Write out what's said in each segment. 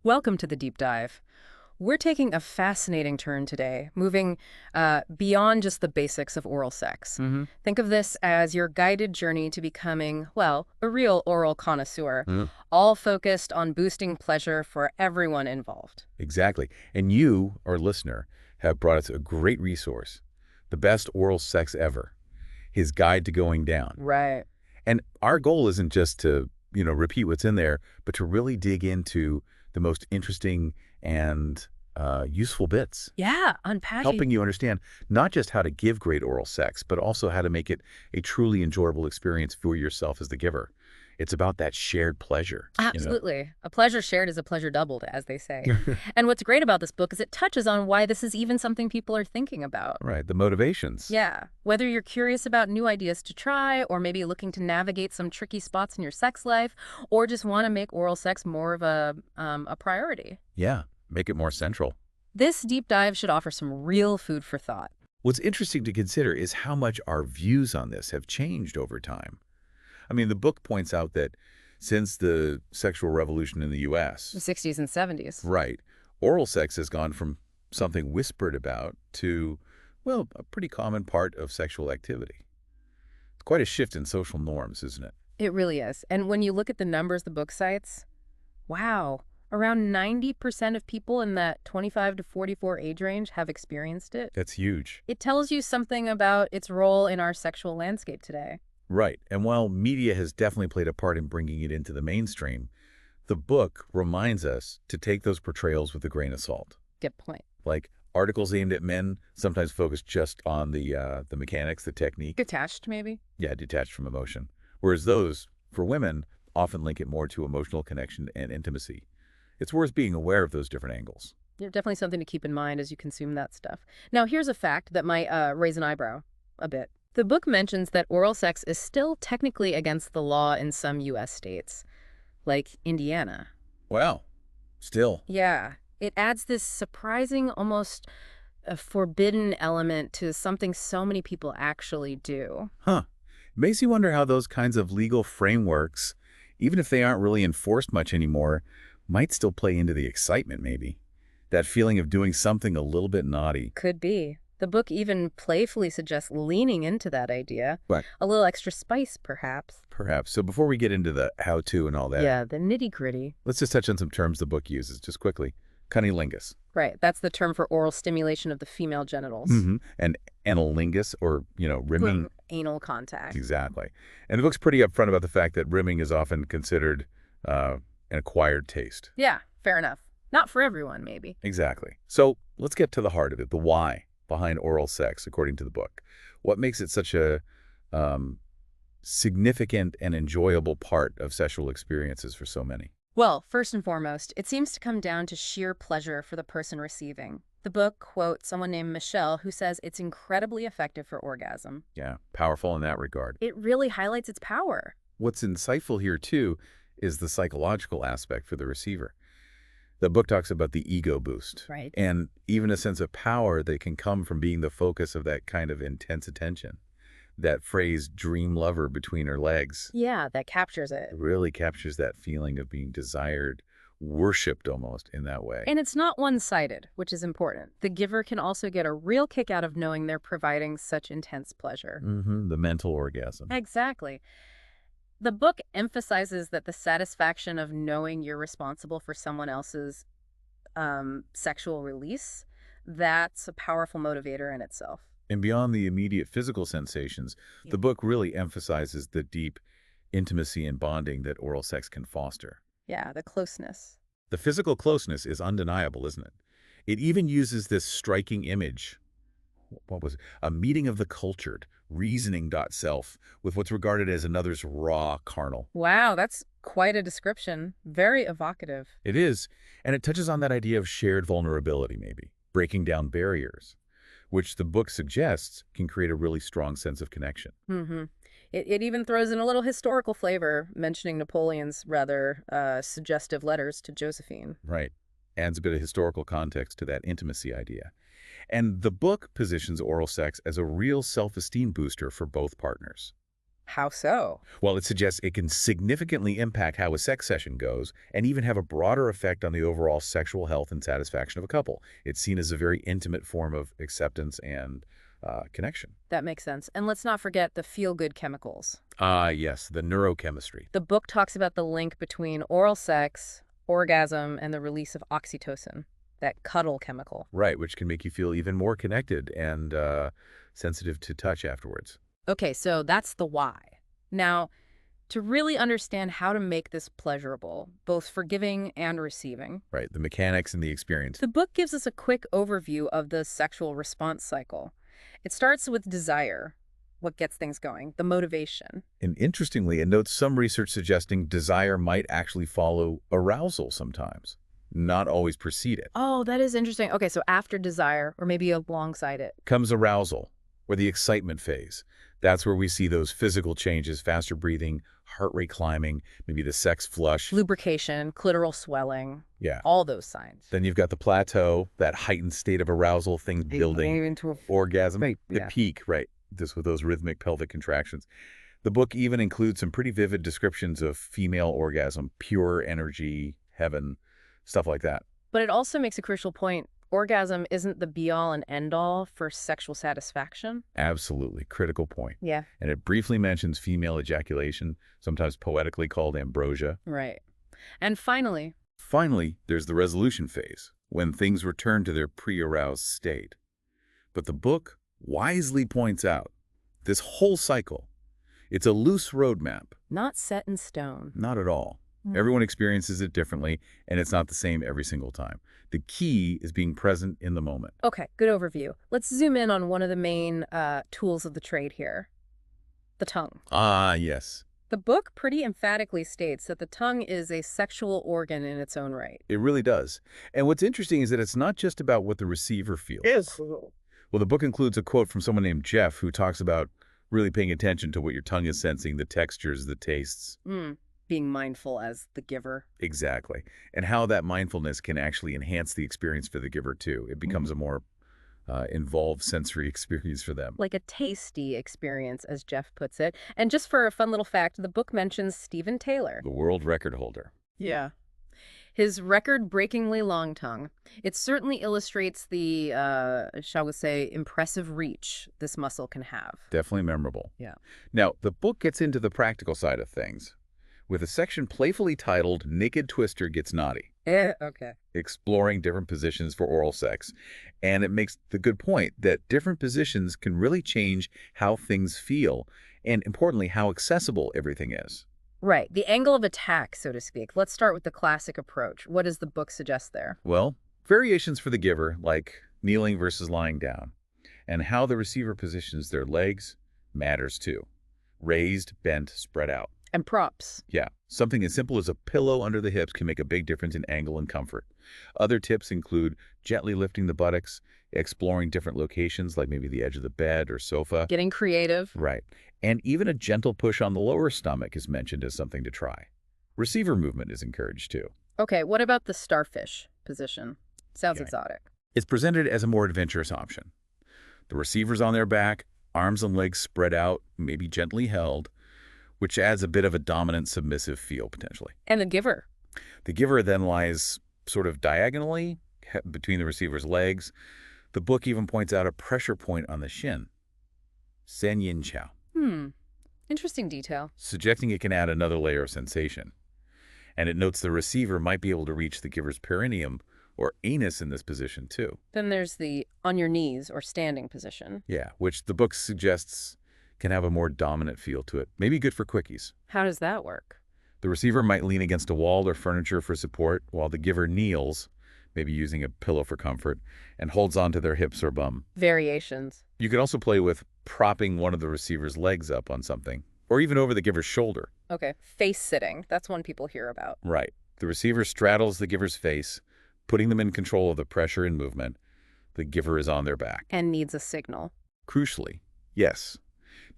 Welcome to the deep dive. We're taking a fascinating turn today, moving beyond just the basics of oral sex. hmm Think of this as your guided journey to becoming, well, a real oral connoisseur, Yeah. all focused on boosting pleasure for everyone involved. Exactly. And you, our listener, have brought us a great resource, the best oral sex ever, his guide to going down. Right. And our goal isn't just to, repeat what's in there, but to really dig into the most interesting and useful bits, Yeah, unpacking. helping you understand not just how to give great oral sex, but also how to make it a truly enjoyable experience for yourself as the giver. It's about that shared pleasure. Absolutely. A pleasure shared is a pleasure doubled, as they say. And what's great about this book is it touches on why this is even something people are thinking about. Right, the motivations. Yeah, whether you're curious about new ideas to try, or maybe looking to navigate some tricky spots in your sex life, or just want to make oral sex more of a priority. Yeah, make it more central. This deep dive should offer some real food for thought. What's interesting to consider is how much our views on this have changed over time. I mean, the book points out that since the sexual revolution in the The U.S., 60s and 70s. right, oral sex has gone from something whispered about to, well, a pretty common part of sexual activity. It's quite a shift in social norms, isn't it? It really is. And when you look at the numbers the book cites, wow, around 90% of people in that 25 to 44 age range have experienced it. That's huge. It tells you something about its role in our sexual landscape today. Right. And while media has definitely played a part in bringing it into the mainstream, the book reminds us to take those portrayals with a grain of salt. Good point. Like articles aimed at men sometimes focus just on the mechanics, the technique, Detached, maybe? yeah, detached from emotion. Whereas those, for women, often link it more to emotional connection and intimacy. It's worth being aware of those different angles. Yeah, definitely something to keep in mind as you consume that stuff. Now, here's a fact that might raise an eyebrow a bit. The book mentions that oral sex is still technically against the law in some U.S. states, like Indiana. Wow. Still. Yeah, it adds this surprising, almost a forbidden element to something so many people actually do. Huh. Makes you wonder how those kinds of legal frameworks, even if they aren't really enforced much anymore, might still play into the excitement, maybe. That feeling of doing something a little bit naughty. Could be. The book even playfully suggests leaning into that idea. But A little extra spice, perhaps. perhaps. So before we get into the how-to and all that, Yeah, the nitty-gritty. let's just touch on some terms the book uses, just quickly. Cunnilingus. Right, that's the term for oral stimulation of the female genitals. And analingus, or, rimming. Anal contact. Exactly. And the book's pretty upfront about the fact that rimming is often considered an acquired taste. Yeah, fair enough. Not for everyone, maybe. Exactly. So let's get to the heart of it, the why behind oral sex, according to the book. What makes it such a significant and enjoyable part of sexual experiences for so many? Well, first and foremost, it seems to come down to sheer pleasure for the person receiving. The book quotes someone named Michelle who says it's incredibly effective for orgasm. Yeah, powerful in that regard. It really highlights its power. What's insightful here, too, is the psychological aspect for the receiver. The book talks about the ego boost, Right. and even a sense of power that can come from being the focus of that kind of intense attention. That phrase, dream lover between her legs, Yeah, that captures it. really captures that feeling of being desired, worshipped almost in that way. And it's not one-sided, which is important. The giver can also get a real kick out of knowing they're providing such intense pleasure. The mental orgasm. Exactly. The book emphasizes that the satisfaction of knowing you're responsible for someone else's sexual release, that's a powerful motivator in itself. And beyond the immediate physical sensations, Yeah. the book really emphasizes the deep intimacy and bonding that oral sex can foster. Yeah, the closeness. The physical closeness is undeniable, isn't it? It even uses this striking image. What was it? A meeting of the cultured, reasoning.self, with what's regarded as another's raw carnal. Wow, that's quite a description. Very evocative. It is, and it touches on that idea of shared vulnerability, maybe, breaking down barriers, which the book suggests can create a really strong sense of connection. Mm-hmm. It even throws in a little historical flavor, mentioning Napoleon's rather suggestive letters to Josephine. Right. Adds a bit of historical context to that intimacy idea. And the book positions oral sex as a real self-esteem booster for both partners. How so? Well, it suggests it can significantly impact how a sex session goes and even have a broader effect on the overall sexual health and satisfaction of a couple. It's seen as a very intimate form of acceptance and connection. That makes sense. And let's not forget the feel-good chemicals. Ah, yes, the neurochemistry. The book talks about the link between oral sex, orgasm, and the release of oxytocin, that cuddle chemical. Right, which can make you feel even more connected and sensitive to touch afterwards. Okay, so that's the why. Now, to really understand how to make this pleasurable, both for giving and receiving, Right, the mechanics and the experience. the book gives us a quick overview of the sexual response cycle. It starts with desire, what gets things going, the motivation. And interestingly, it notes some research suggesting desire might actually follow arousal sometimes, not always precede it. Oh, that is interesting. Okay, so after desire, or maybe alongside it. Comes arousal, or the excitement phase. That's where we see those physical changes, faster breathing, heart rate climbing, maybe the sex flush. Lubrication, clitoral swelling, Yeah. all those signs. Then you've got the plateau, that heightened state of arousal, things building, Maybe into a orgasm, Right, the yeah. peak, right, this with those rhythmic pelvic contractions. The book even includes some pretty vivid descriptions of female orgasm, pure energy, heaven, stuff like that. But it also makes a crucial point. Orgasm isn't the be-all and end-all for sexual satisfaction. Absolutely, critical point. Yeah. And it briefly mentions female ejaculation, sometimes poetically called ambrosia. Right. And finally, Finally, there's the resolution phase, when things return to their pre-aroused state. But the book wisely points out this whole cycle, it's a loose roadmap. not set in stone. Not at all. Mm. Everyone experiences it differently, and it's not the same every single time. The key is being present in the moment. Okay, good overview. Let's zoom in on one of the main tools of the trade here, the tongue. Ah, yes. The book pretty emphatically states that the tongue is a sexual organ in its own right. It really does. And what's interesting is that it's not just about what the receiver feels. Yes. Well, the book includes a quote from someone named Jeff who talks about really paying attention to what your tongue is sensing, the textures, the tastes. Being mindful as the giver. Exactly. And how that mindfulness can actually enhance the experience for the giver, too. It becomes a more involved sensory experience for them. Like a tasty experience, as Jeff puts it. And just for a fun little fact, the book mentions Stephen Taylor. The world record holder. Yeah. His record-breakingly long tongue. It certainly illustrates the, shall we say, impressive reach this muscle can have. Definitely memorable. Yeah. Now, the book gets into the practical side of things with a section playfully titled Naked Twister Gets Naughty, Okay. exploring different positions for oral sex. And it makes the good point that different positions can really change how things feel and, importantly, how accessible everything is. Right. The angle of attack, so to speak. Let's start with the classic approach. What does the book suggest there? Well, variations for the giver, like kneeling versus lying down, and how the receiver positions their legs matters too. Raised, bent, spread out. And props. Yeah, something as simple as a pillow under the hips can make a big difference in angle and comfort. Other tips include gently lifting the buttocks, exploring different locations like maybe the edge of the bed or sofa. Getting creative. Right. And even a gentle push on the lower stomach is mentioned as something to try. Receiver movement is encouraged too. Okay, what about the starfish position? Sounds Okay. exotic. It's presented as a more adventurous option. The receiver's on their back, arms and legs spread out, maybe gently held, which adds a bit of a dominant submissive feel potentially. And the giver. The giver then lies sort of diagonally between the receiver's legs. The book even points out a pressure point on the shin. Sen Yin Chao, Interesting detail. suggesting it can add another layer of sensation. And it notes the receiver might be able to reach the giver's perineum or anus in this position too. Then there's the on your knees or standing position. Yeah, which the book suggests can have a more dominant feel to it. Maybe good for quickies. How does that work? The receiver might lean against a wall or furniture for support, while the giver kneels, maybe using a pillow for comfort, and holds onto their hips or bum. Variations. You could also play with propping one of the receiver's legs up on something, or even over the giver's shoulder. Okay, face sitting. That's one people hear about. Right. The receiver straddles the giver's face, putting them in control of the pressure and movement. The giver is on their back. And needs a signal. Crucially, yes,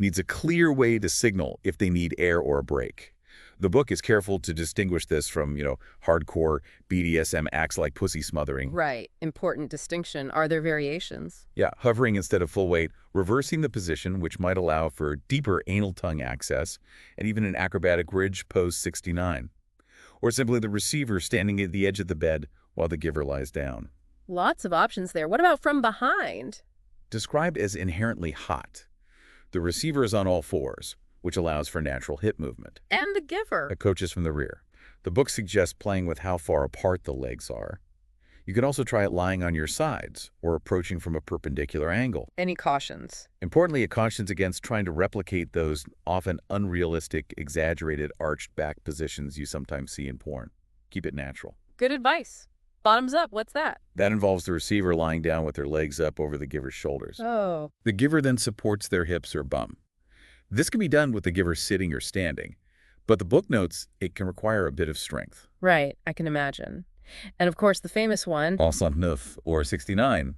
needs a clear way to signal if they need air or a break. The book is careful to distinguish this from, hardcore BDSM acts like pussy smothering. Right. Important distinction. Are there variations? Yeah, hovering instead of full weight, reversing the position, which might allow for deeper anal tongue access, and even an acrobatic ridge pose 69. Or simply the receiver standing at the edge of the bed while the giver lies down. Lots of options there. What about from behind? Described as inherently hot, the receiver is on all fours, which allows for natural hip movement. And the giver. Coaches from the rear. The book suggests playing with how far apart the legs are. You can also try it lying on your sides or approaching from a perpendicular angle. Any cautions? Importantly, it cautions against trying to replicate those often unrealistic, exaggerated, arched back positions you sometimes see in porn. Keep it natural. Good advice. Bottoms up. What's that? That involves the receiver lying down with their legs up over the giver's shoulders. Oh. The giver then supports their hips or bum. This can be done with the giver sitting or standing, but the book notes it can require a bit of strength. Right. I can imagine. And of course, the famous one. 69, or 69,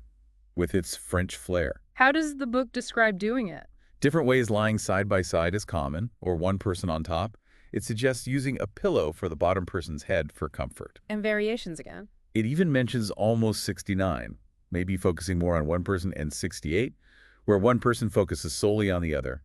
with its French flair. How does the book describe doing it? Different ways lying side by side is common, or one person on top. It suggests using a pillow for the bottom person's head for comfort. And variations again. It even mentions almost 69, maybe focusing more on one person, and 68, where one person focuses solely on the other,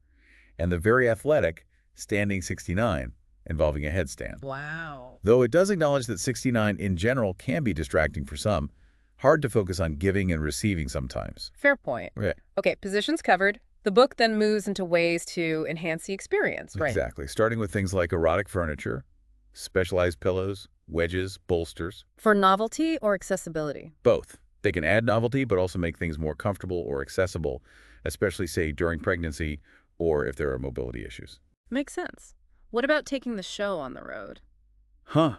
and the very athletic standing 69, involving a headstand. Wow. Though it does acknowledge that 69 in general can be distracting for some, hard to focus on giving and receiving sometimes. Fair point. Right. Okay, positions covered. The book then moves into ways to enhance the experience, right? Exactly. Starting with things like erotic furniture, specialized pillows, wedges, bolsters. For novelty or accessibility? Both. They can add novelty, but also make things more comfortable or accessible, especially, say, during pregnancy or if there are mobility issues. Makes sense. What about taking the show on the road? Huh.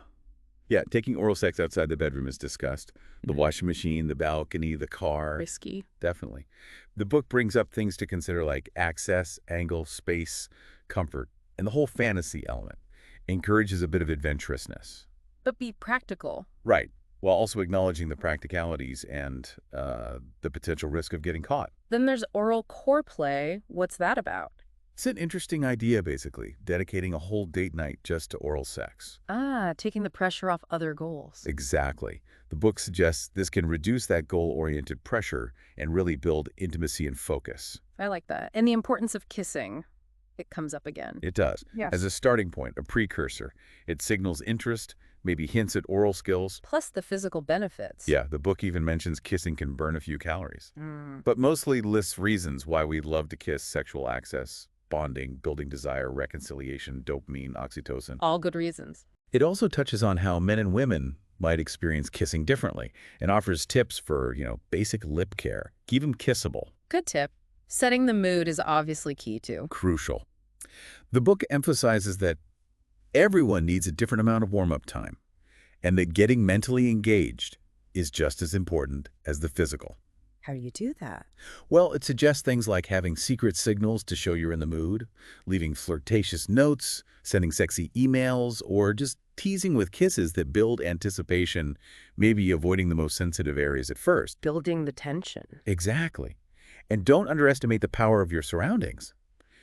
Yeah, taking oral sex outside the bedroom is discussed. The washing machine, the balcony, the car. Risky. Definitely. The book brings up things to consider like access, angle, space, comfort, and the whole fantasy element. Encourages a bit of adventurousness. But be practical. Right, while also acknowledging the practicalities and the potential risk of getting caught. Then there's oral core play. What's that about? It's an interesting idea, basically, dedicating a whole date night just to oral sex. Ah, taking the pressure off other goals. Exactly. The book suggests this can reduce that goal-oriented pressure and really build intimacy and focus. I like that. And the importance of kissing. It comes up again. It does. Yes. As a starting point, a precursor. It signals interest, maybe hints at oral skills. Plus the physical benefits. Yeah, the book even mentions kissing can burn a few calories. Mm. But mostly lists reasons why we love to kiss: sexual access, bonding, building desire, reconciliation, dopamine, oxytocin. All good reasons. It also touches on how men and women might experience kissing differently and offers tips for, basic lip care. Keep them kissable. Good tip. Setting the mood is obviously key too. Crucial. The book emphasizes that everyone needs a different amount of warm-up time, and that getting mentally engaged is just as important as the physical. How do you do that? Well, it suggests things like having secret signals to show you're in the mood, leaving flirtatious notes, sending sexy emails, or just teasing with kisses that build anticipation, maybe avoiding the most sensitive areas at first. Building the tension. Exactly. And don't underestimate the power of your surroundings.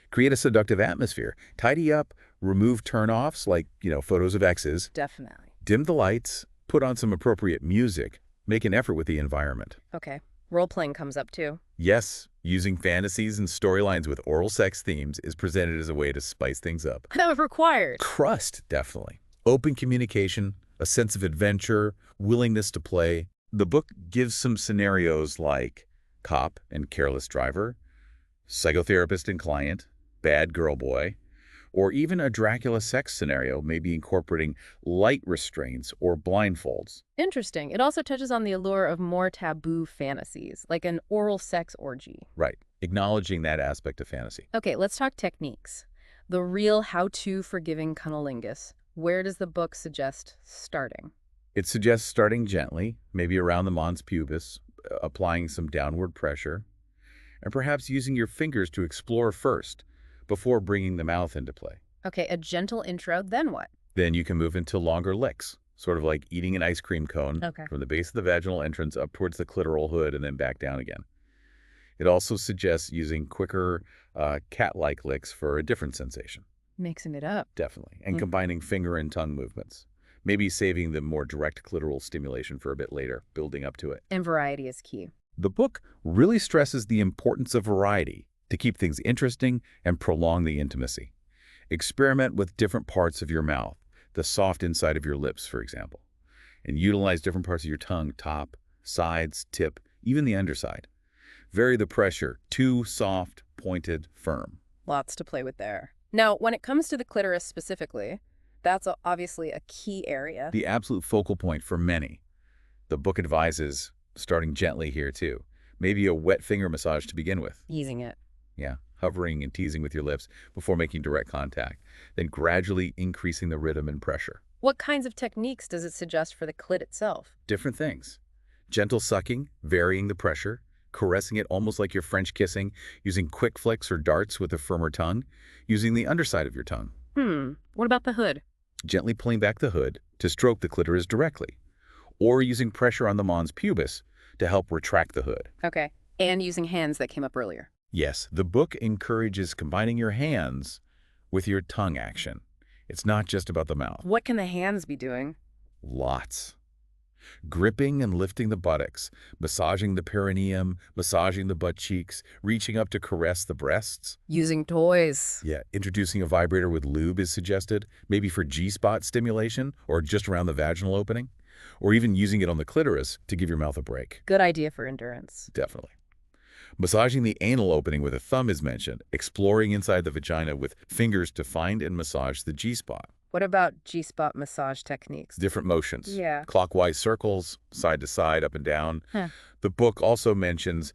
Create a seductive atmosphere. Tidy up, remove turn-offs like, photos of exes. Definitely. Dim the lights, put on some appropriate music, make an effort with the environment. Okay. Role-playing comes up too. Yes, using fantasies and storylines with oral sex themes is presented as a way to spice things up. Required. Trust, definitely. Open communication, a sense of adventure, willingness to play. The book gives some scenarios like cop and careless driver, psychotherapist and client, bad girl boy, or even a Dracula sex scenario, maybe incorporating light restraints or blindfolds. Interesting. It also touches on the allure of more taboo fantasies, like an oral sex orgy. Right, acknowledging that aspect of fantasy. Okay, let's talk techniques. The real how-to for giving cunnilingus. Where does the book suggest starting? It suggests starting gently, maybe around the mons pubis, applying some downward pressure, and perhaps using your fingers to explore first, before bringing the mouth into play. Okay, a gentle intro, then what? Then you can move into longer licks, sort of like eating an ice cream cone from the base of the vaginal entrance up towards the clitoral hood and then back down again. It also suggests using quicker, cat-like licks for a different sensation. Mixing it up. Definitely. And combining finger and tongue movements. Maybe saving the more direct clitoral stimulation for a bit later, building up to it. And variety is key. The book really stresses the importance of variety to keep things interesting and prolong the intimacy. Experiment with different parts of your mouth, the soft inside of your lips, for example, and utilize different parts of your tongue, top, sides, tip, even the underside. Vary the pressure, too soft, pointed, firm. Lots to play with there. Now, when it comes to the clitoris specifically, that's obviously a key area. The absolute focal point for many. The book advises starting gently here, too. Maybe a wet finger massage to begin with. Easing it. Yeah, hovering and teasing with your lips before making direct contact, then gradually increasing the rhythm and pressure. What kinds of techniques does it suggest for the clit itself? Different things. Gentle sucking, varying the pressure, caressing it almost like you're French kissing, using quick flicks or darts with a firmer tongue, using the underside of your tongue. What about the hood? Gently pulling back the hood to stroke the clitoris directly, or using pressure on the mons pubis to help retract the hood. Okay. And using hands that came up earlier. Yes, the book encourages combining your hands with your tongue action. It's not just about the mouth. What can the hands be doing? Lots. Gripping and lifting the buttocks, massaging the perineum, massaging the butt cheeks, reaching up to caress the breasts. Using toys. Yeah, introducing a vibrator with lube is suggested, maybe for G-spot stimulation or just around the vaginal opening, or even using it on the clitoris to give your mouth a break. Good idea for endurance. Definitely. Massaging the anal opening with a thumb is mentioned, exploring inside the vagina with fingers to find and massage the G-spot. What about G-spot massage techniques? Different motions. Yeah. Clockwise circles, side to side, up and down. Huh. The book also mentions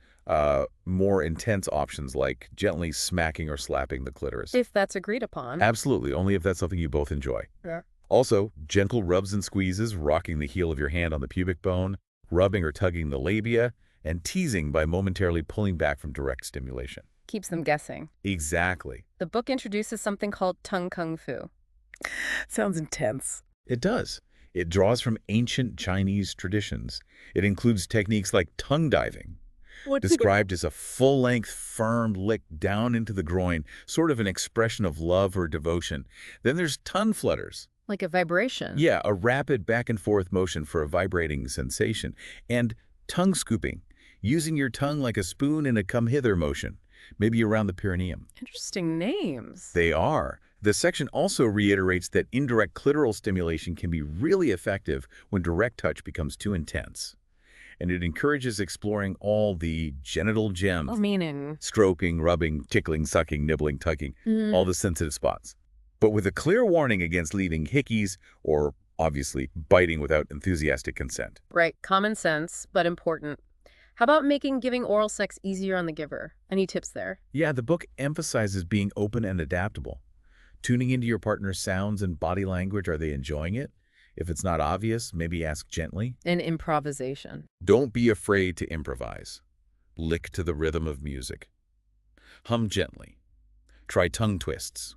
more intense options like gently smacking or slapping the clitoris. If that's agreed upon. Absolutely, only if that's something you both enjoy. Yeah. Also, gentle rubs and squeezes, rocking the heel of your hand on the pubic bone, rubbing or tugging the labia, and teasing by momentarily pulling back from direct stimulation. Keeps them guessing. Exactly. The book introduces something called tongue kung fu. Sounds intense. It does. It draws from ancient Chinese traditions. It includes techniques like tongue diving, described as a full-length, firm lick down into the groin, sort of an expression of love or devotion. Then there's tongue flutters. Like a vibration. Yeah, a rapid back-and-forth motion for a vibrating sensation. And tongue scooping, using your tongue like a spoon in a come-hither motion, maybe around the perineum. Interesting names. They are. The section also reiterates that indirect clitoral stimulation can be really effective when direct touch becomes too intense. And it encourages exploring all the genital gems. Meaning? Stroking, rubbing, tickling, sucking, nibbling, tugging, all the sensitive spots. But with a clear warning against leaving hickeys or, obviously, biting without enthusiastic consent. Right. Common sense, but important. How about making giving oral sex easier on the giver? Any tips there? Yeah, the book emphasizes being open and adaptable. Tuning into your partner's sounds and body language. Are they enjoying it? If it's not obvious, maybe ask gently. And improvisation. Don't be afraid to improvise. Lick to the rhythm of music. Hum gently. Try tongue twists.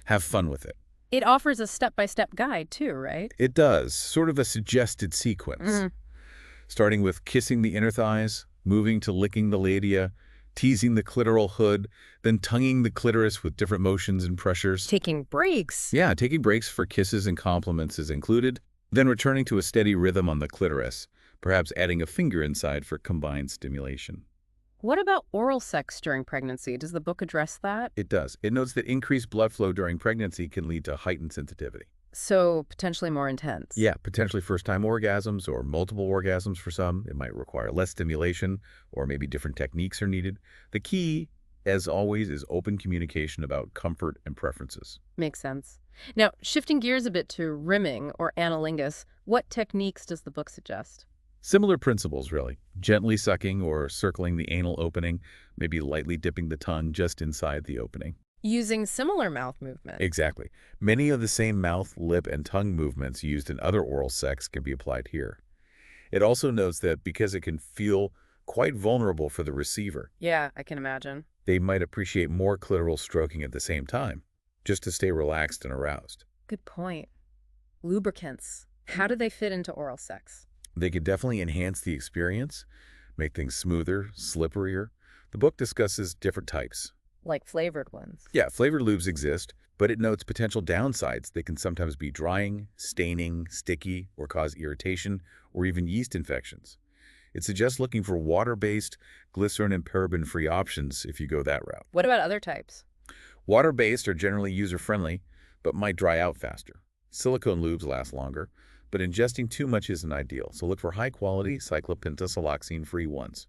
Have fun with it. It offers a step-by-step guide too, right? It does, sort of a suggested sequence. Starting with kissing the inner thighs, moving to licking the labia, teasing the clitoral hood, then tonguing the clitoris with different motions and pressures. Taking breaks. Yeah, taking breaks for kisses and compliments is included, then returning to a steady rhythm on the clitoris, perhaps adding a finger inside for combined stimulation. What about oral sex during pregnancy? Does the book address that? It does. It notes that increased blood flow during pregnancy can lead to heightened sensitivity. So potentially more intense. Yeah, potentially first-time orgasms or multiple orgasms for some. It might require less stimulation or maybe different techniques are needed. The key, as always, is open communication about comfort and preferences. Makes sense. Now, shifting gears a bit to rimming or analingus, what techniques does the book suggest? Similar principles, really. Gently sucking or circling the anal opening, maybe lightly dipping the tongue just inside the opening. Using similar mouth movement. Exactly. Many of the same mouth, lip, and tongue movements used in other oral sex can be applied here. It also notes that because it can feel quite vulnerable for the receiver, Yeah, I can imagine. they might appreciate more clitoral stroking at the same time, just to stay relaxed and aroused. Good point. Lubricants. How do they fit into oral sex? They could definitely enhance the experience, make things smoother, slipperier. The book discusses different types. Like flavored ones. Yeah, flavored lubes exist. but it notes potential downsides. They can sometimes be drying, staining, sticky, or cause irritation, or even yeast infections. It suggests looking for water-based, glycerin and paraben-free options if you go that route. What about other types? Water-based are generally user-friendly, but might dry out faster. Silicone lubes last longer, but ingesting too much isn't ideal, so look for high-quality cyclopentasiloxane-free ones.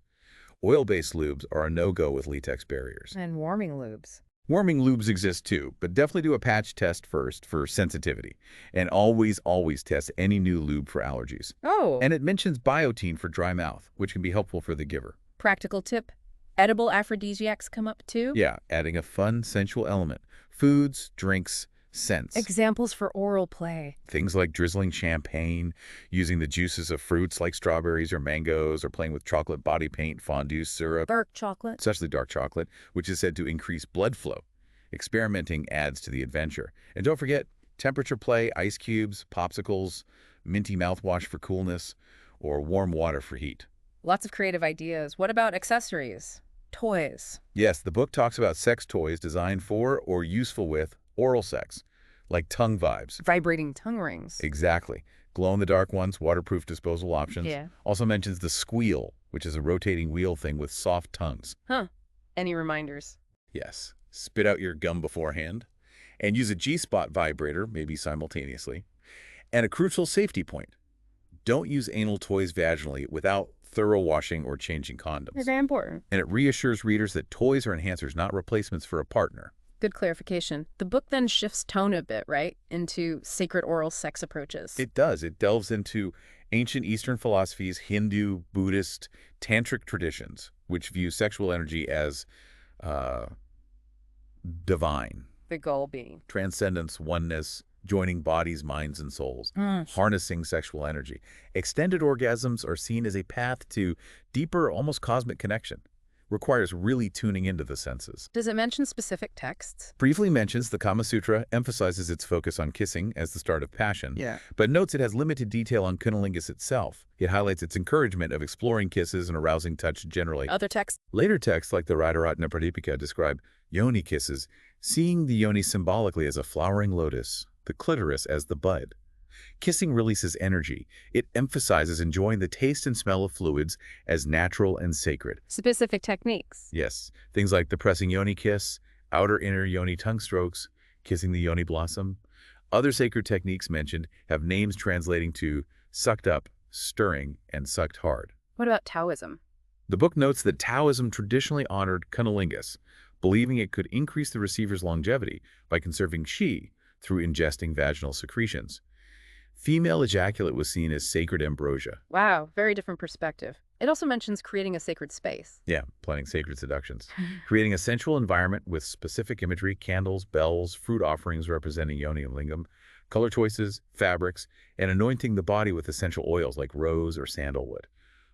Oil-based lubes are a no-go with latex barriers. And warming lubes. Warming lubes exist too, but definitely do a patch test first for sensitivity. And always test any new lube for allergies. Oh, And it mentions biotin for dry mouth, which can be helpful for the giver. practical tip. Edible aphrodisiacs come up too? Yeah, adding a fun, sensual element. Foods, drinks, scents. Examples for oral play. Things like drizzling champagne, using the juices of fruits like strawberries or mangoes, or playing with chocolate body paint, fondue, syrup, Dark chocolate. especially dark chocolate, which is said to increase blood flow. Experimenting adds to the adventure. And don't forget, temperature play, ice cubes, popsicles, minty mouthwash for coolness, or warm water for heat. Lots of creative ideas. What about accessories? Toys. Yes, the book talks about sex toys designed for or useful with oral sex, like tongue vibes. Vibrating tongue rings. Exactly. Glow-in-the-dark ones, waterproof disposal options. Yeah. Also mentions the squeal, which is a rotating wheel thing with soft tongues. Huh. Any reminders? Yes. Spit out your gum beforehand. And use a G-spot vibrator, maybe simultaneously. And a crucial safety point. Don't use anal toys vaginally without thorough washing or changing condoms. Very important. And it reassures readers that toys are enhancers, not replacements for a partner. Good clarification. The book then shifts tone a bit, right? Into sacred oral sex approaches. It does. It delves into ancient Eastern philosophies, Hindu, Buddhist, Tantric traditions, which view sexual energy as divine. The goal being. Transcendence, oneness, joining bodies, minds, and souls, harnessing sexual energy. Extended orgasms are seen as a path to deeper, almost cosmic connection. Requires really tuning into the senses. Does it mention specific texts? Briefly mentions the Kama Sutra, emphasizes its focus on kissing as the start of passion, Yeah. but notes it has limited detail on cunnilingus itself. It highlights its encouragement of exploring kisses and arousing touch generally. Other texts? Later texts like the Radharatna Pradipika describe yoni kisses, seeing the yoni symbolically as a flowering lotus, the clitoris as the bud. Kissing releases energy. It emphasizes enjoying the taste and smell of fluids as natural and sacred. Specific techniques. Yes, things like the pressing yoni kiss, outer-inner yoni tongue strokes, kissing the yoni blossom. Other sacred techniques mentioned have names translating to sucked up, stirring, and sucked hard. What about Taoism? The book notes that Taoism traditionally honored cunnilingus, believing it could increase the receiver's longevity by conserving qi through ingesting vaginal secretions. Female ejaculate was seen as sacred ambrosia. Wow, very different perspective. It also mentions creating a sacred space. Yeah, planning sacred seductions. Creating a sensual environment with specific imagery, candles, bells, fruit offerings representing yoni and lingam, color choices, fabrics, and anointing the body with essential oils like rose or sandalwood.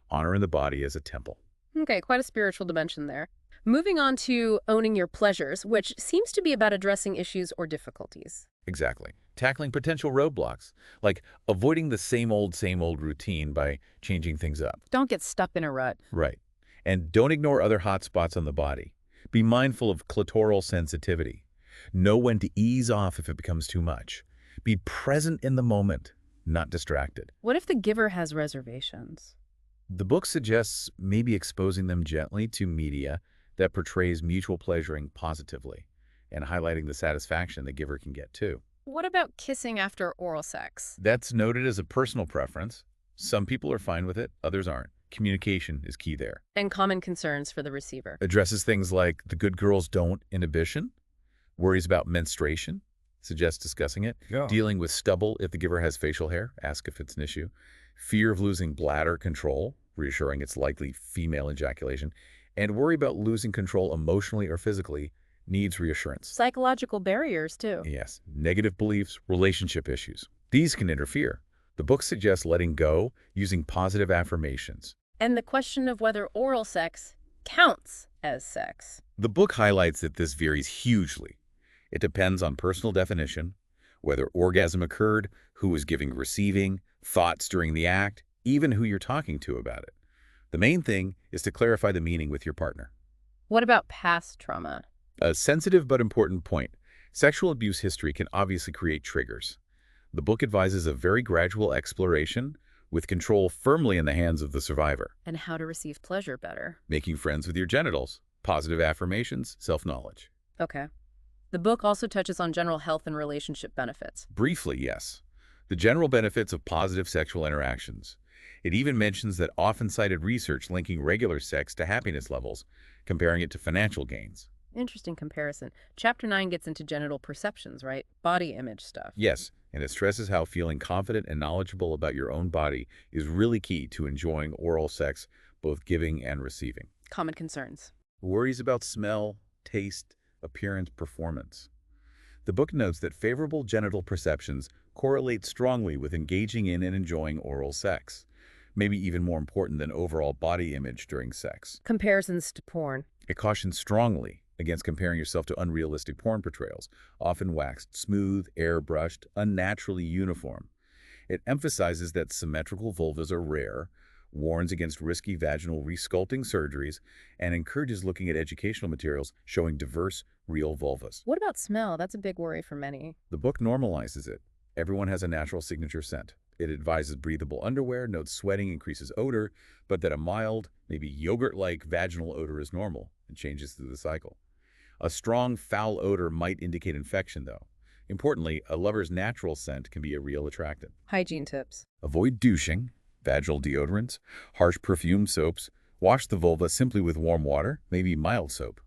Honoring the body as a temple. Okay, quite a spiritual dimension there. Moving on to owning your pleasures, which seems to be about addressing issues or difficulties. Exactly. Tackling potential roadblocks, like avoiding the same old routine by changing things up. Don't get stuck in a rut. Right. And don't ignore other hot spots on the body. Be mindful of clitoral sensitivity. Know when to ease off if it becomes too much. Be present in the moment, not distracted. What if the giver has reservations? The book suggests maybe exposing them gently to media that portrays mutual pleasuring positively and highlighting the satisfaction the giver can get too. What about kissing after oral sex? That's noted as a personal preference. Some people are fine with it, others aren't. Communication is key there. And common concerns for the receiver. Addresses things like the good girls don't inhibition, worries about menstruation, suggests discussing it, dealing with stubble if the giver has facial hair, ask if it's an issue, fear of losing bladder control, reassuring it's likely female ejaculation, and worry about losing control emotionally or physically, needs reassurance. Psychological barriers, too. Yes, negative beliefs, relationship issues. These can interfere. The book suggests letting go using positive affirmations. And the question of whether oral sex counts as sex. The book highlights that this varies hugely. It depends on personal definition, whether orgasm occurred, who was giving receiving, thoughts during the act, even who you're talking to about it. The main thing is to clarify the meaning with your partner. What about past trauma? A sensitive but important point. Sexual abuse history can obviously create triggers. The book advises a very gradual exploration, with control firmly in the hands of the survivor. And how to receive pleasure better. Making friends with your genitals, positive affirmations, self-knowledge. Okay. The book also touches on general health and relationship benefits. Briefly, yes. The general benefits of positive sexual interactions. It even mentions that often cited research linking regular sex to happiness levels, comparing it to financial gains. Interesting comparison. Chapter 9 gets into genital perceptions, right? Body image stuff. Yes, and it stresses how feeling confident and knowledgeable about your own body is really key to enjoying oral sex, both giving and receiving. Common concerns. Worries about smell, taste, appearance, performance. The book notes that favorable genital perceptions correlate strongly with engaging in and enjoying oral sex, maybe even more important than overall body image during sex. Comparisons to porn. It cautions strongly against comparing yourself to unrealistic porn portrayals, often waxed smooth, airbrushed, unnaturally uniform. It emphasizes that symmetrical vulvas are rare, warns against risky vaginal resculpting surgeries, and encourages looking at educational materials showing diverse, real vulvas. What about smell? That's a big worry for many. The book normalizes it. Everyone has a natural signature scent. It advises breathable underwear, notes sweating increases odor, but that a mild, maybe yogurt-like vaginal odor is normal and changes through the cycle. A strong, foul odor might indicate infection, though. Importantly, a lover's natural scent can be a real attractant. Hygiene tips. Avoid douching, vaginal deodorants, harsh perfume soaps. Wash the vulva simply with warm water, maybe mild soap.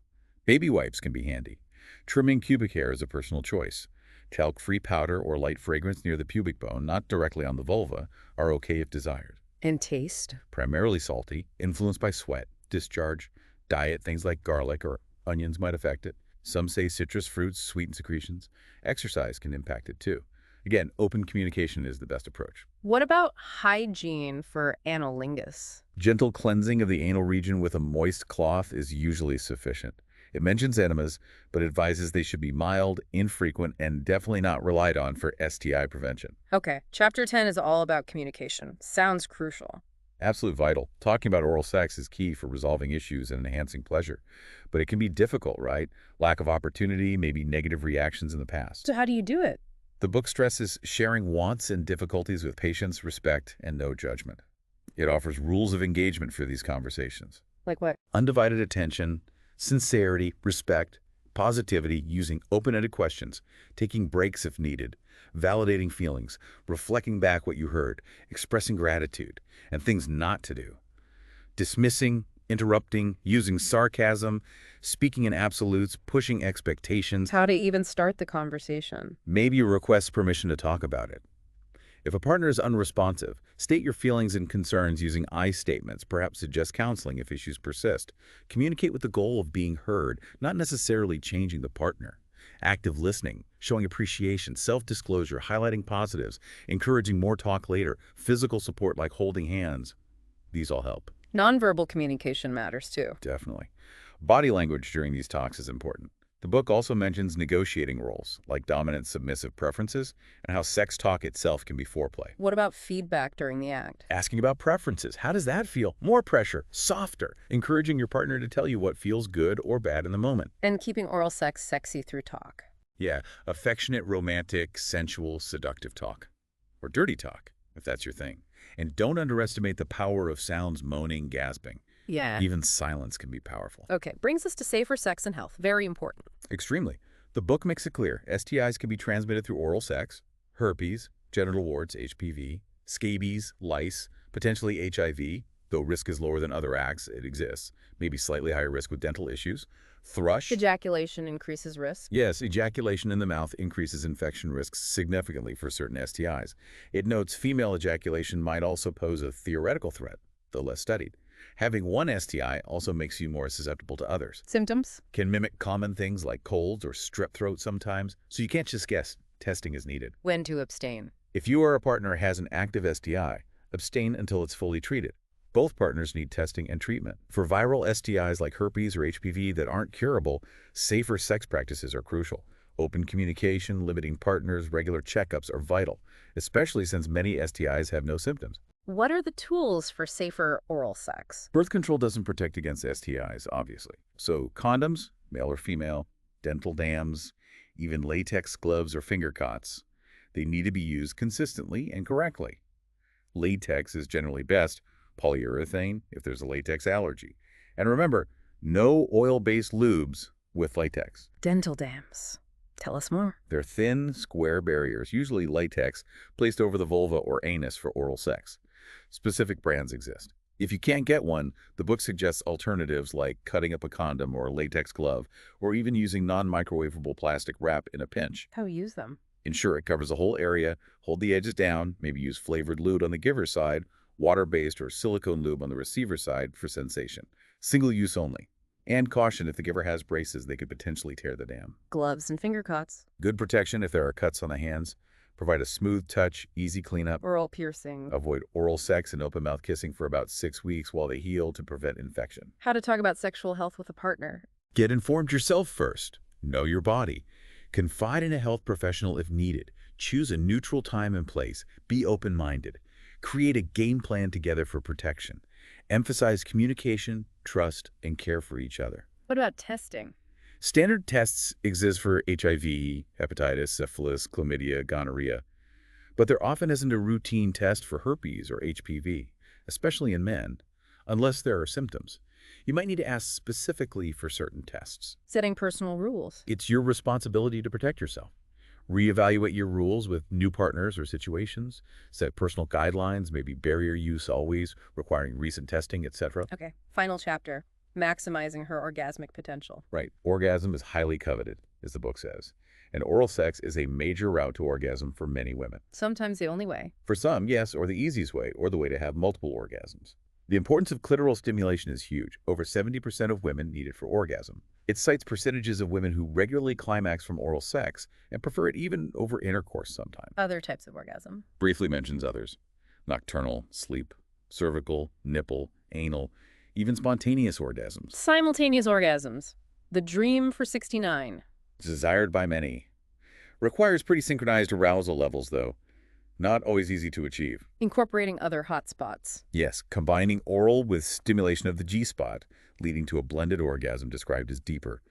Baby wipes can be handy. Trimming pubic hair is a personal choice. Talc-free powder or light fragrance near the pubic bone, not directly on the vulva, are okay if desired. And taste. Primarily salty, influenced by sweat, discharge, diet, things like garlic or onions might affect it. Some say citrus fruits sweeten secretions. Exercise can impact it too. Again, open communication is the best approach. What about hygiene for analingus? Gentle cleansing of the anal region with a moist cloth is usually sufficient. It mentions enemas, but advises they should be mild, infrequent, and definitely not relied on for STI prevention. Okay, chapter 10 is all about communication. Sounds crucial. Absolute vital. Talking about oral sex is key for resolving issues and enhancing pleasure. But it can be difficult, right? Lack of opportunity, maybe negative reactions in the past. So how do you do it? The book stresses sharing wants and difficulties with patience, respect, and no judgment. It offers rules of engagement for these conversations. Like what? Undivided attention, sincerity, respect, positivity, using open-ended questions, taking breaks if needed, validating feelings, reflecting back what you heard, expressing gratitude, and things not to do. Dismissing, interrupting, using sarcasm, speaking in absolutes, pushing expectations. How to even start the conversation. Maybe you request permission to talk about it. If a partner is unresponsive, state your feelings and concerns using I statements, perhaps suggest counseling if issues persist. Communicate with the goal of being heard, not necessarily changing the partner. Active listening, showing appreciation, self-disclosure, highlighting positives, encouraging more talk later, physical support like holding hands. These all help. Nonverbal communication matters too. Definitely. Body language during these talks is important. The book also mentions negotiating roles, like dominant-submissive preferences, and how sex talk itself can be foreplay. What about feedback during the act? Asking about preferences. How does that feel? More pressure, softer. Encouraging your partner to tell you what feels good or bad in the moment. And keeping oral sex sexy through talk. Yeah, affectionate, romantic, sensual, seductive talk. Or dirty talk, if that's your thing. And don't underestimate the power of sounds, moaning, gasping. Yeah. Even silence can be powerful. Okay, brings us to safer sex and health. Very important. Extremely. The book makes it clear STIs can be transmitted through oral sex, herpes, genital warts, HPV, scabies, lice, potentially HIV, though risk is lower than other acts, it exists, maybe slightly higher risk with dental issues, thrush. Ejaculation increases risk. Yes, ejaculation in the mouth increases infection risks significantly for certain STIs. It notes female ejaculation might also pose a theoretical threat, though less studied. Having one STI also makes you more susceptible to others. Symptoms? Can mimic common things like colds or strep throat sometimes, so you can't just guess. Testing is needed. When to abstain? If you or a partner has an active STI, abstain until it's fully treated. Both partners need testing and treatment. For viral STIs like herpes or HPV that aren't curable, safer sex practices are crucial. Open communication, limiting partners, regular checkups are vital, especially since many STIs have no symptoms. What are the tools for safer oral sex? Birth control doesn't protect against STIs, obviously. So condoms, male or female, dental dams, even latex gloves or finger cots. They need to be used consistently and correctly. Latex is generally best, polyurethane if there's a latex allergy. And remember, no oil-based lubes with latex. Dental dams. Tell us more. They're thin, square barriers, usually latex, placed over the vulva or anus for oral sex. Specific brands exist. If you can't get one, the book suggests alternatives like cutting up a condom or a latex glove, or even using non-microwavable plastic wrap in a pinch. How you use them. Ensure it covers the whole area, hold the edges down, maybe use flavored lube on the giver's side, water-based or silicone lube on the receiver's side for sensation. Single use only. And caution, if the giver has braces, they could potentially tear the dam. Gloves and finger cots. Good protection if there are cuts on the hands. Provide a smooth touch, easy cleanup. Oral piercing. Avoid oral sex and open mouth kissing for about 6 weeks while they heal to prevent infection. How to talk about sexual health with a partner. Get informed yourself first. Know your body. Confide in a health professional if needed. Choose a neutral time and place. Be open-minded. Create a game plan together for protection. Emphasize communication, trust, and care for each other. What about testing? Standard tests exist for HIV, hepatitis, syphilis, chlamydia, gonorrhea, but there often isn't a routine test for herpes or HPV, especially in men, unless there are symptoms. You might need to ask specifically for certain tests. Setting personal rules. It's your responsibility to protect yourself. Reevaluate your rules with new partners or situations. Set personal guidelines, maybe barrier use always, requiring recent testing, etc. Okay, final chapter. Maximizing her orgasmic potential. Right. Orgasm is highly coveted, as the book says. And oral sex is a major route to orgasm for many women. Sometimes the only way. For some, yes, or the easiest way, or the way to have multiple orgasms. The importance of clitoral stimulation is huge. Over 70% of women need it for orgasm. It cites percentages of women who regularly climax from oral sex and prefer it even over intercourse sometimes. Other types of orgasm. Briefly mentions others. Nocturnal, sleep, cervical, nipple, anal, even spontaneous orgasms. Simultaneous orgasms. The dream for 69. Desired by many. Requires pretty synchronized arousal levels, though. Not always easy to achieve. Incorporating other hotspots. Yes, combining oral with stimulation of the G-spot, leading to a blended orgasm described as deeper.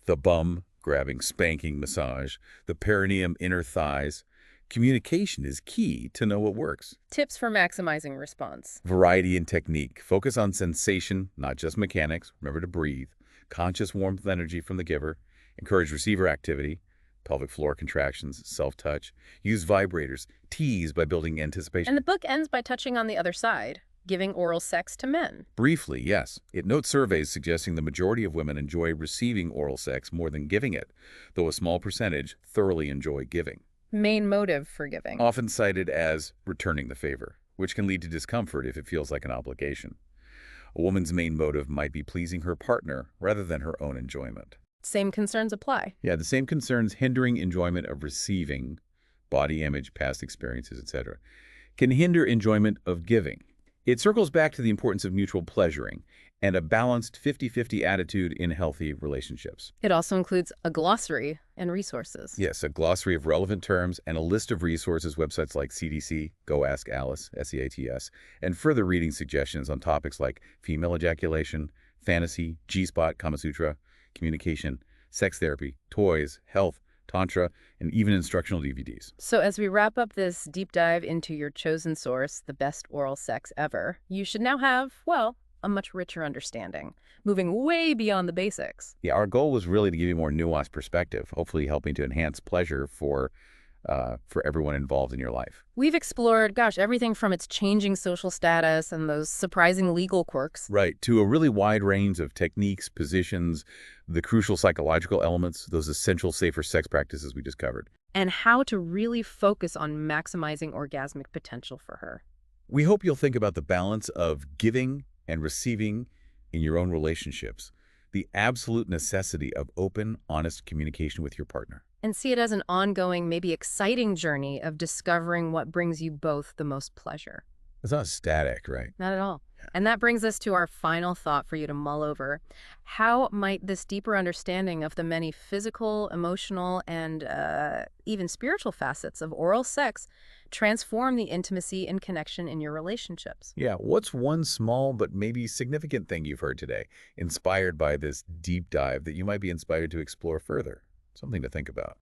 The bum, grabbing, spanking, massage. The perineum, inner thighs. Communication is key to know what works. Tips for maximizing response. Variety and technique. Focus on sensation, not just mechanics. Remember to breathe. Conscious warmth energy from the giver. Encourage receiver activity. Pelvic floor contractions, self-touch. Use vibrators. Tease by building anticipation. And the book ends by touching on the other side, giving oral sex to men. Briefly, yes. It notes surveys suggesting the majority of women enjoy receiving oral sex more than giving it, though a small percentage thoroughly enjoy giving. Main motive for giving. Often cited as returning the favor, which can lead to discomfort if it feels like an obligation. A woman's main motive might be pleasing her partner rather than her own enjoyment. Same concerns apply. Yeah, the same concerns hindering enjoyment of receiving, body image, past experiences, etc., can hinder enjoyment of giving. It circles back to the importance of mutual pleasuring and a balanced 50-50 attitude in healthy relationships. It also includes a glossary and resources. Yes, a glossary of relevant terms and a list of resources, websites like CDC, Go Ask Alice, SEATS, and further reading suggestions on topics like female ejaculation, fantasy, G-spot, Kama Sutra, communication, sex therapy, toys, health, Tantra, and even instructional DVDs. So as we wrap up this deep dive into your chosen source, the best oral sex ever, you should now have, well, a much richer understanding, moving way beyond the basics. Yeah, our goal was really to give you a more nuanced perspective, hopefully helping to enhance pleasure for everyone involved in your life. We've explored, gosh, everything from its changing social status and those surprising legal quirks. Right, to a really wide range of techniques, positions, the crucial psychological elements, those essential safer sex practices we just covered. And how to really focus on maximizing orgasmic potential for her. We hope you'll think about the balance of giving and receiving in your own relationships, the absolute necessity of open, honest communication with your partner. And see it as an ongoing, maybe exciting journey of discovering what brings you both the most pleasure. It's not static, right? Not at all. And that brings us to our final thought for you to mull over. How might this deeper understanding of the many physical, emotional, and even spiritual facets of oral sex transform the intimacy and connection in your relationships? Yeah, what's one small but maybe significant thing you've heard today, inspired by this deep dive that you might be inspired to explore further? Something to think about.